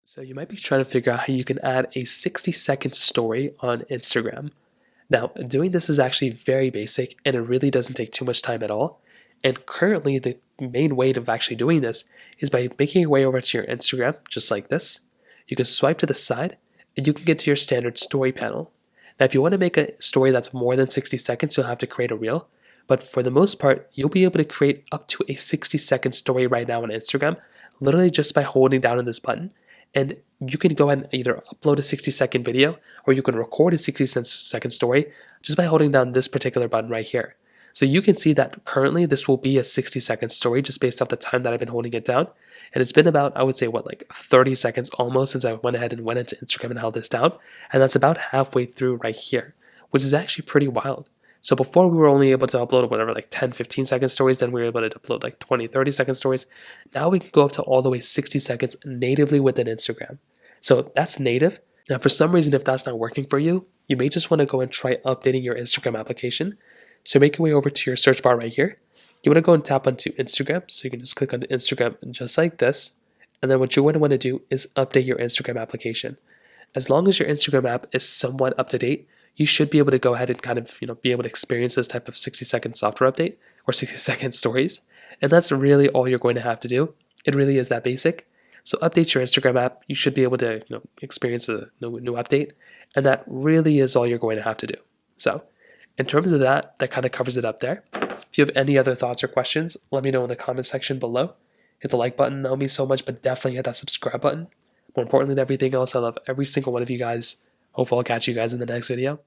So you might be trying to figure out how you can add a 60-second story on Instagram. Now, doing this is actually very basic and it really doesn't take too much time at all. And currently, the main way of actually doing this is by making your way over to your Instagram, just like this. You can swipe to the side and you can get to your standard story panel. Now, if you want to make a story that's more than 60 seconds, you'll have to create a reel. But for the most part, you'll be able to create up to a 60-second story right now on Instagram, literally just by holding down on this button. And you can go ahead and either upload a 60-second video or you can record a 60-second story just by holding down this particular button right here. So you can see that currently this will be a 60-second story just based off the time that I've been holding it down. And it's been about, I would say, like 30 seconds almost since I went ahead and went into Instagram and held this down. And that's about halfway through right here, which is actually pretty wild. So before we were only able to upload whatever, like 10, 15 second stories, then we were able to upload like 20, 30 second stories. Now we can go up to all the way 60 seconds natively within Instagram. So that's native. Now for some reason, if that's not working for you, you may just want to go and try updating your Instagram application. So make your way over to your search bar right here. You want to go and tap onto Instagram. So you can just click on Instagram just like this. And then what you want to do is update your Instagram application. As long as your Instagram app is somewhat up to date, you should be able to go ahead and kind of, be able to experience this type of 60-second software update or 60-second stories. And that's really all you're going to have to do. It really is that basic. So update your Instagram app. You should be able to, experience a new update. And that really is all you're going to have to do. So in terms of that kind of covers it up there. If you have any other thoughts or questions, let me know in the comment section below. Hit the like button, that would mean so much, but definitely hit that subscribe button. More importantly than everything else, I love every single one of you guys. Hopefully I'll catch you guys in the next video.